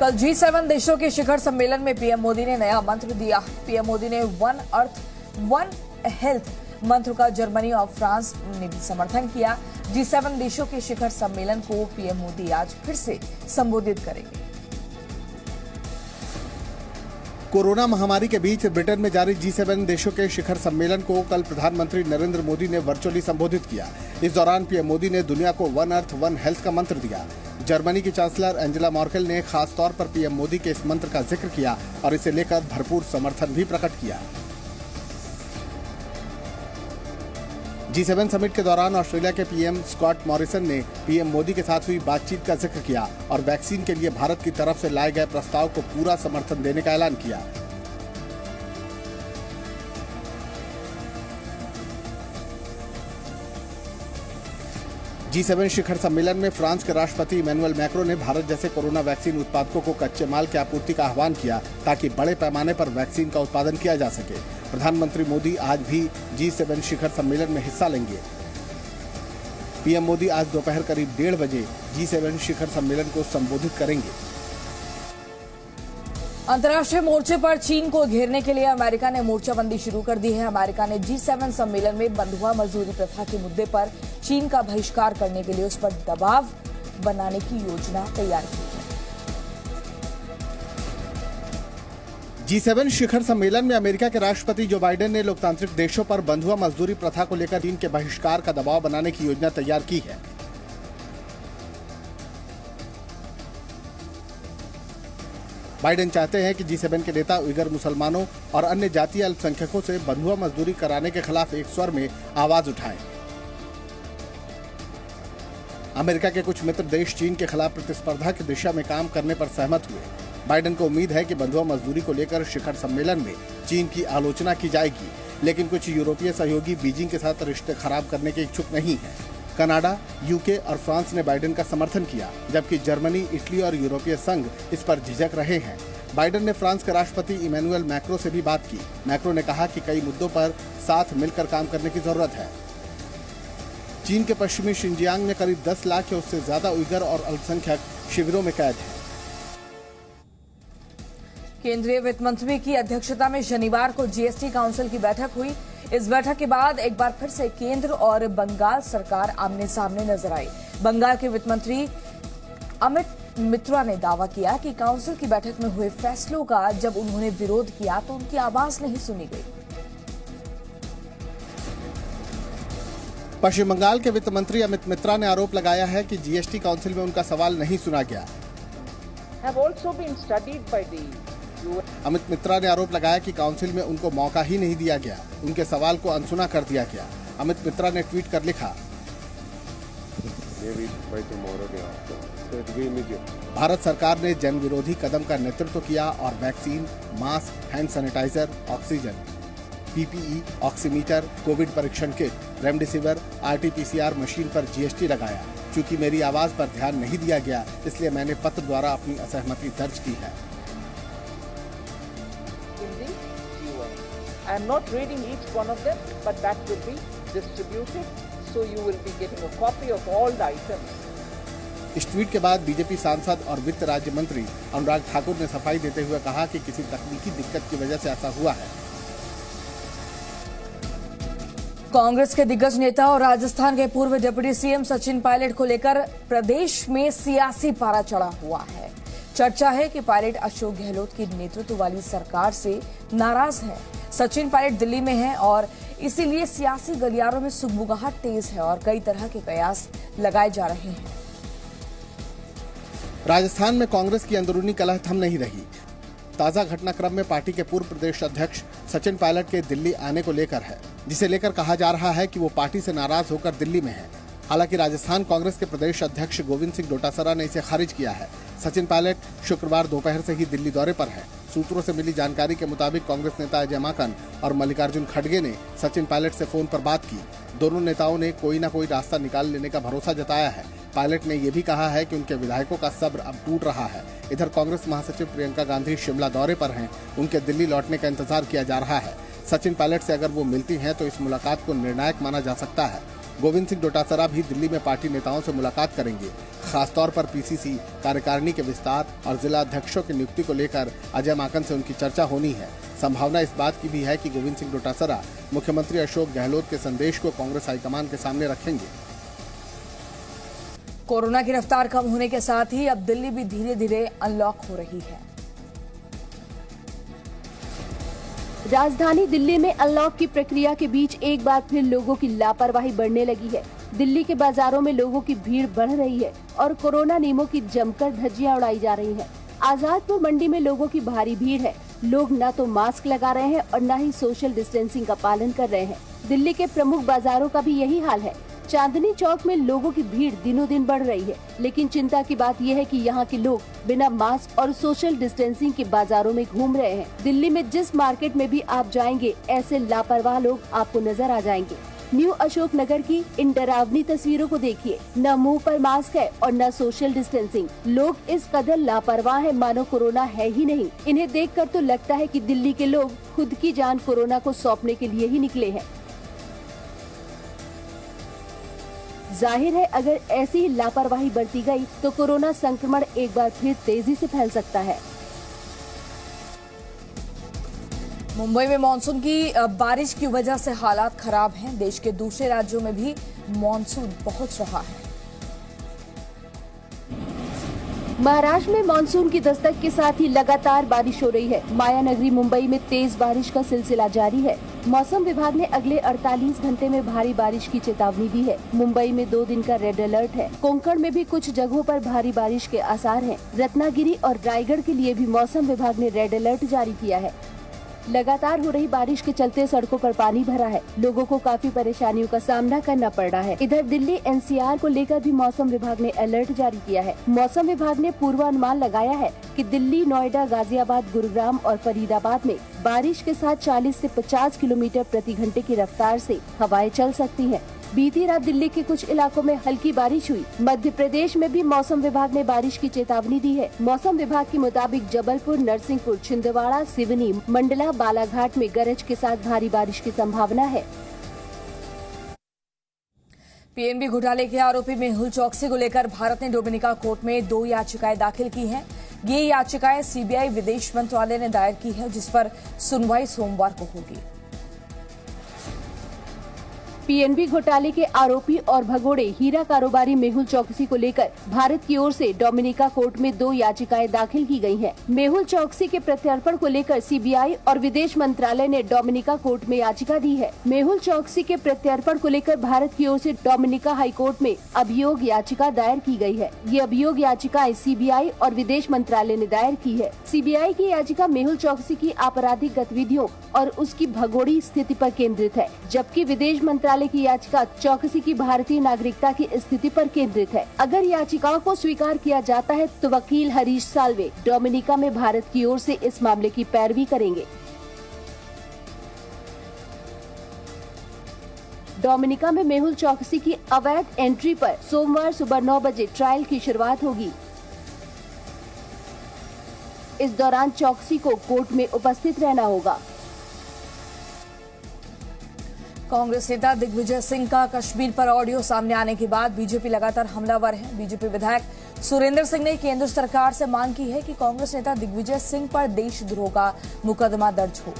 कल G7 देशों के शिखर सम्मेलन में पीएम मोदी ने नया मंत्र दिया। पीएम मोदी ने वन अर्थ वन हेल्थ मंत्र का जर्मनी और फ्रांस ने भी समर्थन किया। G7 देशों के शिखर सम्मेलन को पीएम मोदी आज फिर से संबोधित करेंगे। कोरोना महामारी के बीच ब्रिटेन में जारी G7 देशों के शिखर सम्मेलन को कल प्रधानमंत्री नरेंद्र मोदी ने वर्चुअली संबोधित किया। इस दौरान पीएम मोदी ने दुनिया को वन अर्थ वन हेल्थ का मंत्र दिया। जर्मनी की चांसलर एंजेला मर्केल ने खास तौर पर पीएम मोदी के इस मंत्र का जिक्र किया और इसे लेकर भरपूर समर्थन भी प्रकट किया। G7 समिट के दौरान ऑस्ट्रेलिया के पीएम स्कॉट मॉरिसन ने पीएम मोदी के साथ हुई बातचीत का जिक्र किया और वैक्सीन के लिए भारत की तरफ से लाए गए प्रस्ताव को पूरा समर्थन देने का ऐलान किया। G7 शिखर सम्मेलन में फ्रांस के राष्ट्रपति इमैनुअल मैक्रों ने भारत जैसे कोरोना वैक्सीन उत्पादकों को कच्चे माल की आपूर्ति का आह्वान किया ताकि बड़े पैमाने पर वैक्सीन का उत्पादन किया जा सके। प्रधानमंत्री मोदी आज भी G7 शिखर सम्मेलन में हिस्सा लेंगे। पीएम मोदी आज दोपहर करीब 1:30 बजे G7 शिखर सम्मेलन को संबोधित करेंगे। अंतर्राष्ट्रीय मोर्चे पर चीन को घेरने के लिए अमेरिका ने मोर्चाबंदी शुरू कर दी है। अमेरिका ने G7 सम्मेलन में बंधुआ मजदूरी प्रथा के मुद्दे पर चीन का बहिष्कार करने के लिए उस पर दबाव बनाने की योजना तैयार की है। G7 शिखर सम्मेलन में अमेरिका के राष्ट्रपति जो बाइडेन ने लोकतांत्रिक देशों पर बंधुआ मजदूरी प्रथा को लेकर चीन के बहिष्कार का दबाव बनाने की योजना तैयार की है। बाइडेन चाहते हैं कि G7 के नेता उइगर मुसलमानों और अन्य जातीय अल्पसंख्यकों से बंधुआ मजदूरी कराने के खिलाफ एक स्वर में आवाज उठाएं। अमेरिका के कुछ मित्र देश चीन के खिलाफ प्रतिस्पर्धा की दिशा में काम करने पर सहमत हुए। बाइडेन को उम्मीद है कि बंधुआ मजदूरी को लेकर शिखर सम्मेलन में चीन की आलोचना की जाएगी, लेकिन कुछ यूरोपीय सहयोगी बीजिंग के साथ रिश्ते खराब करने के इच्छुक नहीं हैं। कनाडा, यूके और फ्रांस ने बाइडेन का समर्थन किया, जबकि जर्मनी, इटली और यूरोपीय संघ इस पर झिझक रहे हैं। बाइडेन ने फ्रांस के राष्ट्रपति इमैनुअल मैक्रों से भी बात की। मैक्रों ने कहा कि कई मुद्दों पर साथ मिलकर काम करने की जरूरत है। चीन के पश्चिमी शिनजियांग में करीब 10 लाख या उससे ज्यादा उइगर और अल्पसंख्यक शिविरों में कैद हैं। केंद्रीय वित्त मंत्री की अध्यक्षता में शनिवार को जीएसटी काउंसिल की बैठक हुई। इस बैठक के बाद एक बार फिर से केंद्र और बंगाल सरकार आमने सामने नजर आई। बंगाल के वित्त मंत्री अमित मित्रा ने दावा किया कि काउंसिल की बैठक में हुए फैसलों का जब उन्होंने विरोध किया तो उनकी आवाज नहीं सुनी गई। पश्चिम बंगाल के वित्त मंत्री अमित मित्रा ने आरोप लगाया है कि जीएसटी काउंसिल में उनका सवाल नहीं सुना गया। अमित मित्रा ने आरोप लगाया कि काउंसिल में उनको मौका ही नहीं दिया गया, उनके सवाल को अनसुना कर दिया गया। अमित मित्रा ने ट्वीट कर लिखा, भारत सरकार ने जन विरोधी कदम का नेतृत्व किया और vaccine, mask, hand sanitiser, oxygen, PPE, oximeter, covid परीक्षण किट, रेमडेसिविर, आरटी-पीसीआर मशीन पर जीएसटी लगाया। चूंकि मेरी आवाज पर ध्यान नहीं दिया गया, इसलिए मैंने पत्र द्वारा अपनी असहमति दर्ज की है। I am not reading each one of them, but that will be distributed, so you will be getting a copy of all the items. इस ट्वीट के बाद बीजेपी सांसद और वित्त राज्य मंत्री अनुराग ठाकुर ने सफाई देते हुए कहा कि किसी तकनीकी दिक्कत की वजह से ऐसा हुआ है। कांग्रेस के दिग्गज नेता और राजस्थान के पूर्व डिप्टी सीएम सचिन पायलट को लेकर प्रदेश में सियासी पारा चढ़ा हुआ है। चर्चा है कि पायलट अशोक गहलोत की नेतृत्व वाली सरकार से नाराज है। सचिन पायलट दिल्ली में हैं और इसीलिए सियासी गलियारों में सुगबुगाहट तेज है और कई तरह के कयास लगाए जा रहे हैं। राजस्थान में कांग्रेस की अंदरूनी कलह थम नहीं रही। ताजा घटनाक्रम में पार्टी के पूर्व प्रदेश अध्यक्ष सचिन पायलट के दिल्ली आने को लेकर है, जिसे लेकर कहा जा रहा है कि वो पार्टी से नाराज होकर दिल्ली में है। हालांकि राजस्थान कांग्रेस के प्रदेश अध्यक्ष गोविंद सिंह डोटासरा ने इसे खारिज किया है। सचिन पायलट शुक्रवार दोपहर से ही दिल्ली दौरे पर है। सूत्रों से मिली जानकारी के मुताबिक कांग्रेस नेता अजय माकन और मल्लिकार्जुन खड़गे ने सचिन पायलट से फोन पर बात की। दोनों नेताओं ने कोई न कोई रास्ता निकाल लेने का भरोसा जताया है। पायलट ने यह भी कहा है कि उनके विधायकों का सब्र अब टूट रहा है। इधर कांग्रेस महासचिव प्रियंका गांधी शिमला दौरे पर हैं। उनके दिल्ली लौटने का इंतजार किया जा रहा है। सचिन पायलट से अगर वो मिलती हैं तो इस मुलाकात को निर्णायक माना जा सकता है। गोविंद सिंह डोटासरा भी दिल्ली में पार्टी नेताओं से मुलाकात करेंगे। खासतौर पर पीसीसी कार्यकारिणी के विस्तार और जिला अध्यक्षों की नियुक्ति को लेकर अजय माकन से उनकी चर्चा होनी है। संभावना इस बात की भी है कि गोविंद सिंह डोटासरा मुख्यमंत्री अशोक गहलोत के संदेश को कांग्रेस हाईकमान के सामने रखेंगे। कोरोना की रफ्तार कम होने के साथ ही अब दिल्ली भी धीरे धीरे अनलॉक हो रही है। राजधानी दिल्ली में अनलॉक की प्रक्रिया के बीच एक बार फिर लोगों की लापरवाही बढ़ने लगी है। दिल्ली के बाजारों में लोगों की भीड़ बढ़ रही है और कोरोना नियमों की जमकर धज्जियां उड़ाई जा रही हैं। आजादपुर मंडी में लोगों की भारी भीड़ है। लोग न तो मास्क लगा रहे हैं और न ही सोशल डिस्टेंसिंग का पालन कर रहे हैं। दिल्ली के प्रमुख बाजारों का भी यही हाल है। चांदनी चौक में लोगों की भीड़ दिनों दिन बढ़ रही है, लेकिन चिंता की बात यह है कि यहाँ के लोग बिना मास्क और सोशल डिस्टेंसिंग के बाजारों में घूम रहे हैं। दिल्ली में जिस मार्केट में भी आप जाएंगे, ऐसे लापरवाह लोग आपको नजर आ जाएंगे। न्यू अशोक नगर की इन डरावनी तस्वीरों को देखिए। न मुंह पर मास्क है और न सोशल डिस्टेंसिंग। लोग इस कदर लापरवाह है मानो कोरोना है ही नहीं। इन्हें देखकर तो लगता है कि दिल्ली के लोग खुद की जान कोरोना को सौंपने के लिए ही निकले हैं। जाहिर है, अगर ऐसी ही लापरवाही बरती गई तो कोरोना संक्रमण एक बार फिर तेजी से फैल सकता है। मुंबई में मानसून की बारिश की वजह से हालात खराब हैं। देश के दूसरे राज्यों में भी मानसून पहुंच रहा है। महाराष्ट्र में मानसून की दस्तक के साथ ही लगातार बारिश हो रही है। माया नगरी मुंबई में तेज बारिश का सिलसिला जारी है। मौसम विभाग ने अगले 48 घंटे में भारी बारिश की चेतावनी दी है। मुंबई में 2 दिन का रेड अलर्ट है। कोंकण में भी कुछ जगहों पर भारी बारिश के आसार हैं। रत्नागिरी और रायगढ़ के लिए भी मौसम विभाग ने रेड अलर्ट जारी किया है। लगातार हो रही बारिश के चलते सड़कों पर पानी भरा है। लोगों को काफी परेशानियों का सामना करना पड़ रहा है। इधर दिल्ली एनसीआर को लेकर भी मौसम विभाग ने अलर्ट जारी किया है। मौसम विभाग ने पूर्वानुमान लगाया है कि दिल्ली, नोएडा, गाजियाबाद, गुरुग्राम और फरीदाबाद में बारिश के साथ 40 से 50 किलोमीटर प्रति घंटे की रफ्तार से हवाएं चल सकती हैं। बीती रात दिल्ली के कुछ इलाकों में हल्की बारिश हुई। मध्य प्रदेश में भी मौसम विभाग ने बारिश की चेतावनी दी है। मौसम विभाग के मुताबिक जबलपुर, नरसिंहपुर, छिंदवाड़ा, सिवनी, मंडला, बालाघाट में गरज के साथ भारी बारिश की संभावना है। पीएनबी घोटाले के आरोपी मेहुल चौकसी को लेकर भारत ने डोमिनिका कोर्ट में 2 याचिकाएं दाखिल की हैं। ये याचिकाएं सीबीआई विदेश मंत्रालय ने दायर की है, जिस पर सुनवाई सोमवार को होगी। पीएनबी घोटाले के आरोपी और भगोड़े हीरा कारोबारी मेहुल चौकसी को लेकर भारत की ओर से डोमिनिका कोर्ट में 2 याचिकाएं दाखिल की गई हैं। मेहुल चौकसी के प्रत्यर्पण को लेकर सीबीआई और विदेश मंत्रालय ने डोमिनिका कोर्ट में याचिका दी है। मेहुल चौकसी के प्रत्यर्पण को लेकर भारत की ओर से डोमिनिका हाई कोर्ट में अभियोग याचिका दायर की गई है। ये अभियोग याचिकाएं सीबीआई और विदेश मंत्रालय ने दायर की है। सीबीआई की याचिका मेहुल चौकसी की आपराधिक गतिविधियों और उसकी भगोड़ी स्थिति पर केंद्रित है, जबकि विदेश मंत्रालय की याचिका चौकसी की भारतीय नागरिकता की स्थिति पर केंद्रित है। अगर याचिकाओं को स्वीकार किया जाता है तो वकील हरीश साल्वे डोमिनिका में भारत की ओर से इस मामले की पैरवी करेंगे। डोमिनिका में मेहुल चौकसी की अवैध एंट्री पर सोमवार सुबह 9 बजे ट्रायल की शुरुआत होगी। इस दौरान चौकसी को कोर्ट में उपस्थित रहना होगा। कांग्रेस नेता दिग्विजय सिंह का कश्मीर पर ऑडियो सामने आने के बाद बीजेपी लगातार हमलावर है। बीजेपी विधायक सुरेंद्र सिंह ने केंद्र सरकार से मांग की है कि कांग्रेस नेता दिग्विजय सिंह पर देशद्रोह का मुकदमा दर्ज हो।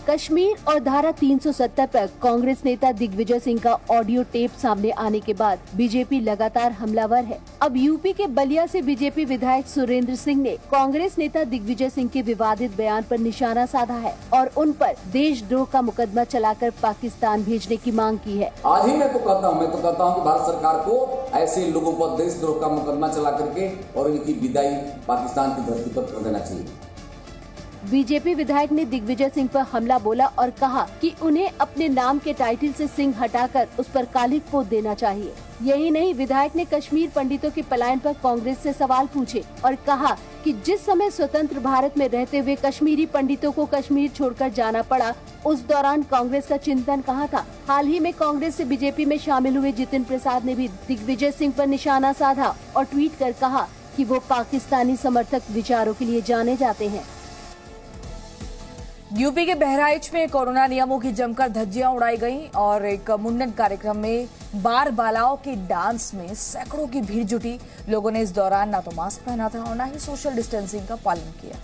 कश्मीर और धारा 370 पर कांग्रेस नेता दिग्विजय सिंह का ऑडियो टेप सामने आने के बाद बीजेपी लगातार हमलावर है। अब यूपी के बलिया से बीजेपी विधायक सुरेंद्र सिंह ने कांग्रेस नेता दिग्विजय सिंह के विवादित बयान पर निशाना साधा है और उन पर देशद्रोह का मुकदमा चलाकर पाकिस्तान भेजने की मांग की है। आज ही मैं तो कहता हूँ कि भारत सरकार को ऐसे लोगों पर देशद्रोह का मुकदमा चला करके और इनकी विदाई पाकिस्तान की धरती पर कर देना चाहिए। बीजेपी विधायक ने दिग्विजय सिंह पर हमला बोला और कहा कि उन्हें अपने नाम के टाइटल से सिंह हटाकर उस पर कालिक पोत देना चाहिए। यही नहीं, विधायक ने कश्मीर पंडितों के पलायन पर कांग्रेस से सवाल पूछे और कहा कि जिस समय स्वतंत्र भारत में रहते हुए कश्मीरी पंडितों को कश्मीर छोड़कर जाना पड़ा, उस दौरान कांग्रेस का चिंतन कहाँ था। हाल ही में कांग्रेस से बीजेपी में शामिल हुए जितिन प्रसाद ने भी दिग्विजय सिंह पर निशाना साधा और ट्वीट कर कहा कि वो पाकिस्तानी समर्थक विचारों के लिए जाने जाते हैं। यूपी के बहराइच में कोरोना नियमों की जमकर धज्जियां उड़ाई गईं और एक मुंडन कार्यक्रम में बार बालाओं के डांस में सैकड़ों की भीड़ जुटी। लोगों ने इस दौरान ना तो मास्क पहना था और ना ही सोशल डिस्टेंसिंग का पालन किया।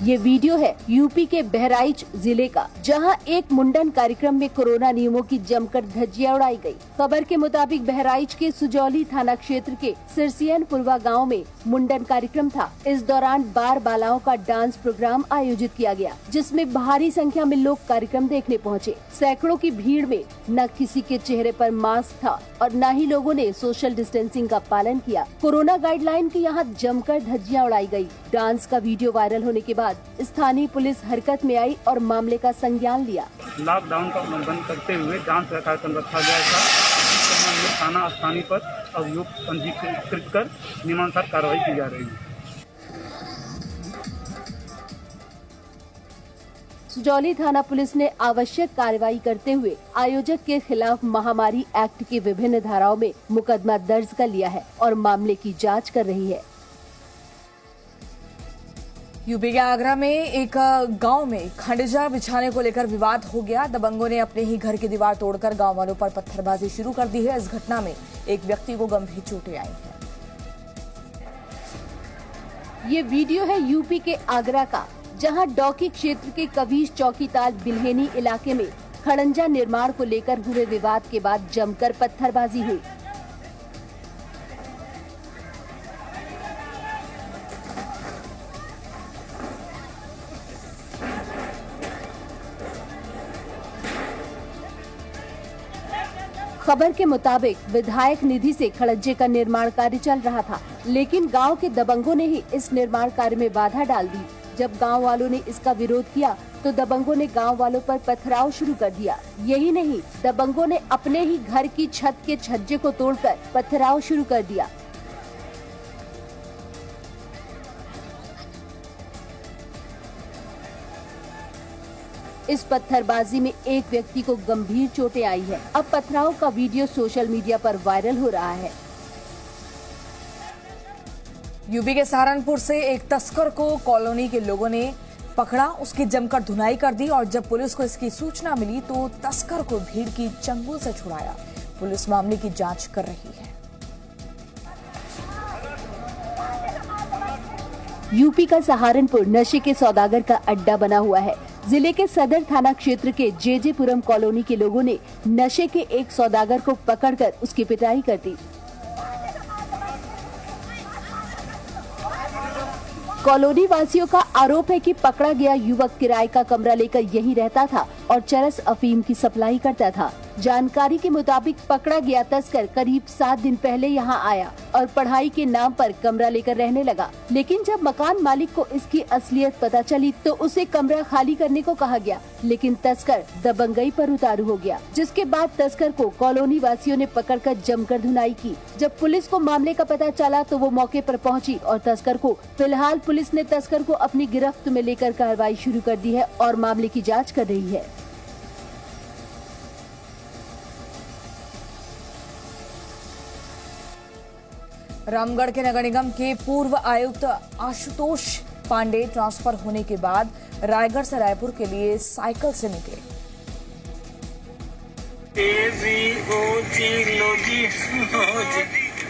ये वीडियो है यूपी के बहराइच जिले का, जहां एक मुंडन कार्यक्रम में कोरोना नियमों की जमकर धज्जियां उड़ाई गई। खबर के मुताबिक बहराइच के सुजौली थाना क्षेत्र के सिरसियनपुरवा गांव में मुंडन कार्यक्रम था। इस दौरान बार बालाओं का डांस प्रोग्राम आयोजित किया गया, जिसमें भारी संख्या में लोग कार्यक्रम देखने पहुंचे। सैकड़ों की भीड़ में न किसी के चेहरे पर मास्क था और न ही लोगों ने सोशल डिस्टेंसिंग का पालन किया। कोरोना गाइडलाइन की यहाँ जमकर धज्जियां उड़ाई गयी। डांस का वीडियो वायरल होने के बाद स्थानीय पुलिस हरकत में आई और मामले का संज्ञान लिया। लॉकडाउन का उल्लंघन करते हुए डांस का कार्यक्रम रखा गया था। इस संबंध में थाना स्थानीय पर अभियोग पंजीकृत कर नियमानुसार कार्रवाई की जा रही है। सुजौली थाना पुलिस ने आवश्यक कार्रवाई करते हुए आयोजक के खिलाफ महामारी एक्ट की विभिन्न धाराओं में मुकदमा दर्ज कर लिया है और मामले की जांच कर रही है। यूपी के आगरा में एक गांव में खंडजा बिछाने को लेकर विवाद हो गया। दबंगों ने अपने ही घर की दीवार तोड़कर गांव वालों पर पत्थरबाजी शुरू कर दी है। इस घटना में एक व्यक्ति को गंभीर चोटें आई हैं। ये वीडियो है यूपी के आगरा का, जहां डौकी क्षेत्र के कवीश चौकीताल बिल्हेनी इलाके में खड़ंजा निर्माण को लेकर हुए विवाद के बाद जमकर पत्थरबाजी हुई। खबर के मुताबिक विधायक निधि से खड़ंजे का निर्माण कार्य चल रहा था, लेकिन गांव के दबंगों ने ही इस निर्माण कार्य में बाधा डाल दी। जब गांव वालों ने इसका विरोध किया तो दबंगों ने गांव वालों पर पथराव शुरू कर दिया। यही नहीं, दबंगों ने अपने ही घर की छत के छज्जे को तोड़कर पथराव शुरू कर दिया। इस पत्थरबाजी में एक व्यक्ति को गंभीर चोटें आई है। अब पथराव का वीडियो सोशल मीडिया पर वायरल हो रहा है। यूपी के सहारनपुर से एक तस्कर को कॉलोनी के लोगों ने पकड़ा, उसकी जमकर धुनाई कर दी और जब पुलिस को इसकी सूचना मिली तो तस्कर को भीड़ की चंगुल से छुड़ाया। पुलिस मामले की जांच कर रही है। यूपी का सहारनपुर नशे के सौदागर का अड्डा बना हुआ है। जिले के सदर थाना क्षेत्र के जेजेपुरम कॉलोनी के लोगों ने नशे के एक सौदागर को पकड़कर उसकी पिटाई कर दी। कॉलोनी वासियों का आरोप है कि पकड़ा गया युवक किराए का कमरा लेकर यहीं रहता था और चरस अफीम की सप्लाई करता था। जानकारी के मुताबिक पकड़ा गया तस्कर करीब 7 दिन पहले यहां आया और पढ़ाई के नाम पर कमरा लेकर रहने लगा, लेकिन जब मकान मालिक को इसकी असलियत पता चली तो उसे कमरा खाली करने को कहा गया, लेकिन तस्कर दबंगई पर उतारू हो गया, जिसके बाद तस्कर को कॉलोनी वासियों ने पकड़कर जमकर धुनाई की। जब पुलिस को मामले का पता चला तो वो मौके पर पहुंची और तस्कर को फिलहाल पुलिस ने तस्कर को अपनी गिरफ्त में लेकर कार्रवाई शुरू कर दी है और मामले की जाँच कर रही है। रामगढ़ के नगर निगम के पूर्व आयुक्त आशुतोष पांडे ट्रांसफर होने के बाद रायगढ़ से रायपुर के लिए साइकिल से निकले।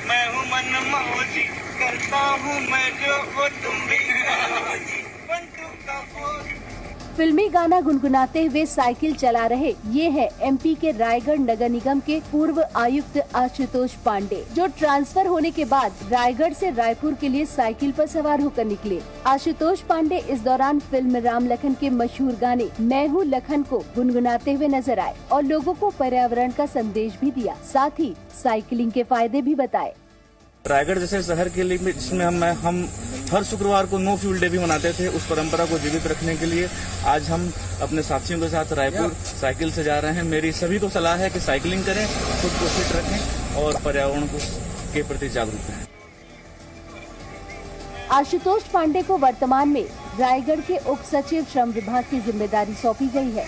मैं हूँ मनमौजी, करता हूँ मैं जो वो तुम भी। फिल्मी गाना गुनगुनाते हुए साइकिल चला रहे ये है एमपी के रायगढ़ नगर निगम के पूर्व आयुक्त आशुतोष पांडे, जो ट्रांसफर होने के बाद रायगढ़ से रायपुर के लिए साइकिल पर सवार होकर निकले। आशुतोष पांडे इस दौरान फिल्म राम लखन के मशहूर गाने मैं हूँ लखन को गुनगुनाते हुए नजर आए और लोगों को पर्यावरण का संदेश भी दिया, साथ ही साइकिलिंग के फायदे भी बताए। रायगढ़ जैसे शहर के लिए जिसमें हम हर शुक्रवार को नो फ्यूल डे भी मनाते थे, उस परंपरा को जीवित रखने के लिए आज हम अपने साथियों के साथ रायपुर साइकिल से जा रहे हैं। मेरी सभी को सलाह है कि साइकिलिंग करें, खुद को फिट रखें और पर्यावरण के प्रति जागरूक रहें। आशुतोष पांडे को वर्तमान में रायगढ़ के उप सचिव श्रम विभाग की जिम्मेदारी सौंपी गई है।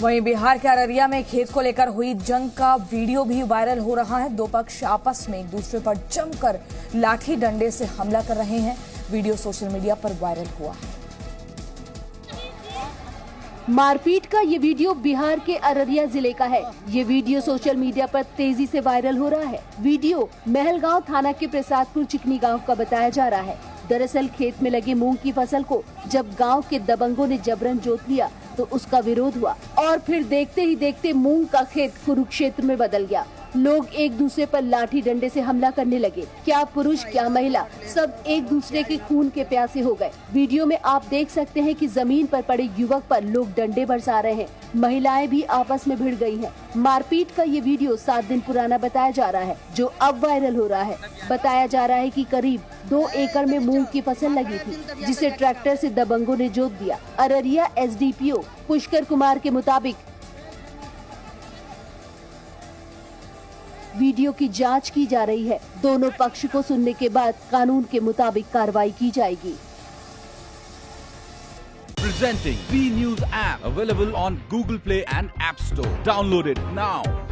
वहीं बिहार के अररिया में खेत को लेकर हुई जंग का वीडियो भी वायरल हो रहा है। दो पक्ष आपस में एक दूसरे पर जमकर लाठी डंडे से हमला कर रहे हैं। वीडियो सोशल मीडिया पर वायरल हुआ है। मारपीट का ये वीडियो बिहार के अररिया जिले का है। ये वीडियो सोशल मीडिया पर तेजी से वायरल हो रहा है। वीडियो महलगांव थाना के प्रसादपुर चिकनी गांव का बताया जा रहा है। दरअसल खेत में लगे मूंग की फसल को जब गांव के दबंगों ने जबरन जोत लिया तो उसका विरोध हुआ और फिर देखते ही देखते मूंग का खेत कुरुक्षेत्र में बदल गया। लोग एक दूसरे पर लाठी डंडे से हमला करने लगे। क्या पुरुष क्या महिला, सब एक दूसरे के खून के प्यासे हो गए। वीडियो में आप देख सकते हैं कि जमीन पर पड़े युवक पर लोग डंडे बरसा रहे हैं। महिलाएं भी आपस में भिड़ गई हैं। मारपीट का ये वीडियो 7 दिन पुराना बताया जा रहा है, जो अब वायरल हो रहा है। बताया जा रहा है कि करीब 2 एकड़ में मूंग की फसल लगी थी, जिसे ट्रैक्टर से दबंगों ने जोत दिया। अररिया SDPO पुष्कर कुमार के मुताबिक वीडियो की जांच की जा रही है। दोनों पक्ष को सुनने के बाद कानून के मुताबिक कार्रवाई की जाएगी। Presenting B News app, available on Google Play and App Store. Download it now.